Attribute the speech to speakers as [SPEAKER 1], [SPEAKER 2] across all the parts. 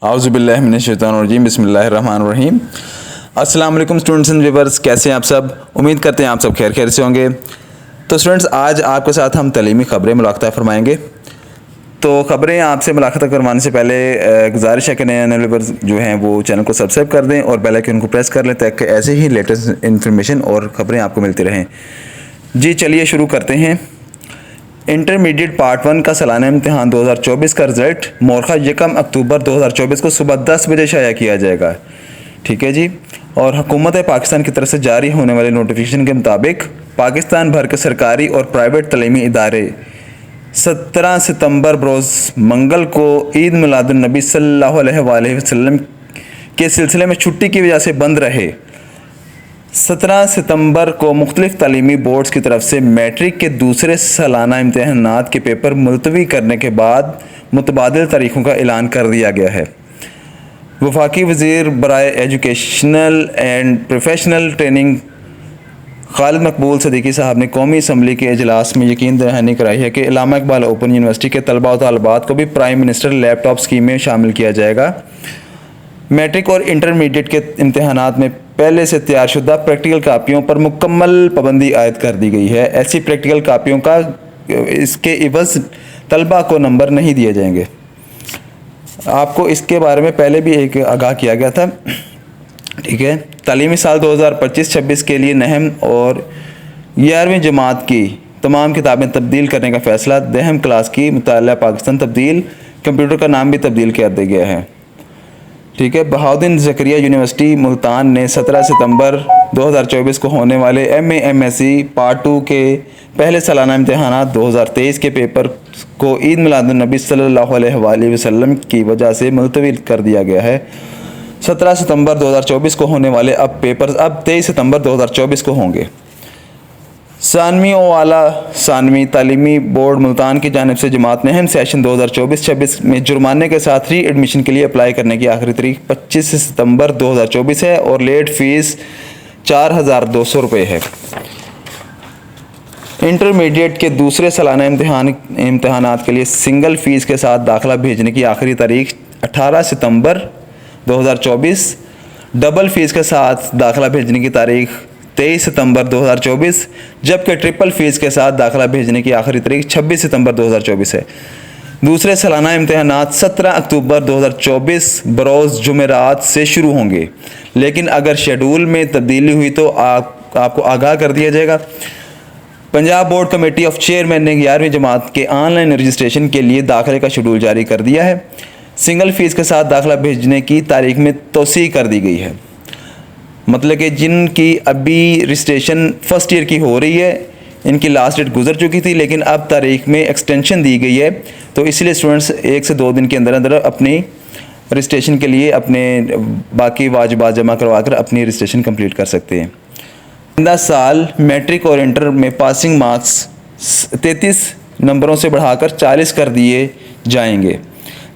[SPEAKER 1] आउज़ुबिल्लाहि मिनश्शैतानिर्रजीम बिस्मिल्लाहिर्रहमानिर्रहीम। अस्सलाम वालेकुम स्टूडेंट्स एंड व्यूअर्स, कैसे हैं आप सब। उम्मीद करते हैं आप सब खैर से होंगे। तो स्टूडेंट्स, आज आपके साथ हम तलीमी ख़बरें मुलाक़ात फरमाएंगे। तो ख़बरें आपसे मुलाक़ात करवाने से पहले गुजारिश है कि नए व्यूअर्स जो हैं वो चैनल को सब्सक्राइब कर दें और बेल आइकन को प्रेस कर लें ताकि ऐसे ही लेटेस्ट इन्फॉर्मेशन और ख़बरें आपको मिलती रहें। जी चलिए शुरू करते हैं। इंटरमीडिएट पार्ट 1 का सालाना इम्तिहान 2024 का रिज़ल्ट मोरखा 1 अक्टूबर 2024 को सुबह 10 बजे शाया किया जाएगा। ठीक है जी। और हुकूमत पाकिस्तान की तरफ से जारी होने वाले नोटिफिकेशन के मुताबिक पाकिस्तान भर के सरकारी और प्राइवेट तलीमी इदारे 17 सितंबर बरोज़ मंगल को ईद मिलादुन्नबी सल्लल्लाहु अलैहि वसल्लम के सिलसिले में छुट्टी की वजह से बंद रहे। 17 सितंबर को मुख्तलिफ तालीमी बोर्ड्स की तरफ से मैट्रिक के दूसरे सालाना इम्तहानात के पेपर मुलतवी करने के बाद मुतबादिल तारीखों का ऐलान कर दिया गया है। वफाकी वज़ीर बराए educational and professional training Khalid Maqbool Siddiqui साहब ने कौमी असम्बली के इजलास में यकीन दहानी कराई है कि अल्लामा इकबाल ओपन यूनिवर्सिटी के तलबा और तालिबात को भी प्राइम मिनिस्टर लैपटॉप स्कीम में शामिल किया जाएगा। मैट्रिक और इंटरमीडिएट के इम्तहानात में पहले से तैयार शुदा प्रैक्टिकल कापियों पर मुकम्मल पाबंदी आयद कर दी गई है। ऐसी प्रैक्टिकल कापियों का इसके इवज़ तलबा को नंबर नहीं दिए जाएंगे। आपको इसके बारे में पहले भी एक आगाह किया गया था। ठीक है। तालीमी साल 2025-26 के लिए नहम और 11वीं जमात की तमाम किताबें तब्दील करने का फ़ैसला। दहम क्लास की मुतालिया पाकिस्तान तब्दील, कंप्यूटर का नाम भी तब्दील कर दिया गया है। ठीक है। बहाउद्दीन ज़करिया यूनिवर्सिटी मुल्तान ने 17 सितंबर 2024 को होने वाले MA MSc पार्ट 2 के पहले सालाना इम्तहानात 2023 के पेपर को ईद मिलादुन्नबी सल्लल्लाहु अलैहि वसल्लम की वजह से मुलतवी कर दिया गया है। 17 सितंबर 2024 को होने वाले पेपर्स अब 23 सितंबर 2024 को होंगे। सानवी और आला सानवी तालीमी बोर्ड मुल्तान की जानिब से जमात नहम सेशन 2024-26 में जुर्माने के साथ री एडमिशन के लिए अप्लाई करने की आखिरी तारीख 25 सितंबर 2024 है और लेट फ़ीस 4200 रुपये है। इंटरमीडिएट के दूसरे सालाना इम्तहानात के लिए सिंगल फ़ीस के साथ दाखिला भेजने की आखिरी तारीख 18 सितंबर 2024, डबल फ़ीस के साथ दाखिला भेजने की तारीख 23 सितंबर 2024, जबकि ट्रिपल फ़ीस के साथ दाखिला भेजने की आखिरी तारीख 26 सितंबर 2024 है। दूसरे सालाना इम्तहानात 17 अक्टूबर 2024 बरोज़ जुमेरात से शुरू होंगे, लेकिन अगर शेड्यूल में तब्दीली हुई तो आपको आगाह कर दिया जाएगा। Punjab board committee of chairman ने 11वीं जमात के ऑनलाइन रजिस्ट्रेशन के लिए दाखिले का शेड्यूल जारी कर दिया है। सिंगल फ़ीस के साथ दाखिला भेजने की तारीख में तोसी कर दी गई है। मतलब कि जिनकी अभी रजिस्ट्रेशन फ़र्स्ट ईयर की हो रही है, इनकी लास्ट डेट गुजर चुकी थी, लेकिन अब तारीख में एक्सटेंशन दी गई है। तो इसलिए स्टूडेंट्स 1 से 2 दिन के अंदर अंदर अपनी रजिस्ट्रेशन के लिए अपने बाकी वाजिबात जमा करवा कर अपनी रजिस्ट्रेशन कंप्लीट कर सकते हैं। आइंदा साल मैट्रिक और इंटर में पासिंग मार्क्स 33 नंबरों से बढ़ाकर 40 कर दिए जाएंगे,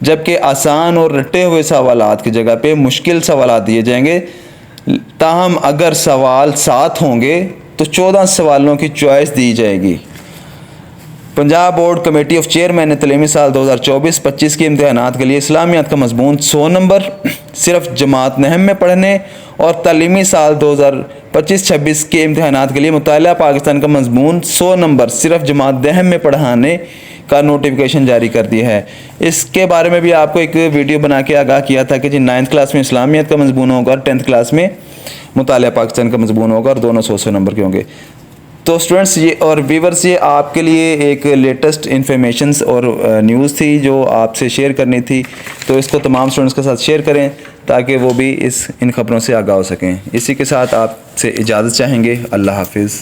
[SPEAKER 1] जबकि आसान और रटे हुए सवालात की जगह पे मुश्किल सवालात दिए जाएंगे। ताहम अगर सवाल 7 होंगे तो 14 सवालों की चॉइस दी जाएगी। Punjab board committee of chairman ने तलीमी साल 2024-25 के इम्तहानात के लिए इस्लामियात का मज़मून 100 नंबर सिर्फ जमात नहम में पढ़ने और तलीमी साल 2025-26 के इम्तहानात के लिए मुतालिया पाकिस्तान का मज़मून 100 नंबर सिर्फ जमात नहम में पढ़ाने का नोटिफिकेशन जारी कर दिया है। इसके बारे में भी आपको एक वीडियो बना के आगाह किया था कि जी 9th क्लास में इस्लामियत का मज़मून होगा और 10th क्लास में मुतालिया पाकिस्तान का मज़मून होगा और दोनों 100 नंबर के होंगे। तो स्टूडेंट्स ये और व्यूअर्स, ये आपके लिए एक लेटेस्ट इन्फॉर्मेशंस और न्यूज़ थी जो आपसे शेयर करनी थी। तो इसको तमाम स्टूडेंट्स के साथ शेयर करें ताकि वो भी इन खबरों से आगाह हो सकें। इसी के साथ आपसे इजाज़त चाहेंगे। अल्लाह हाफिज़।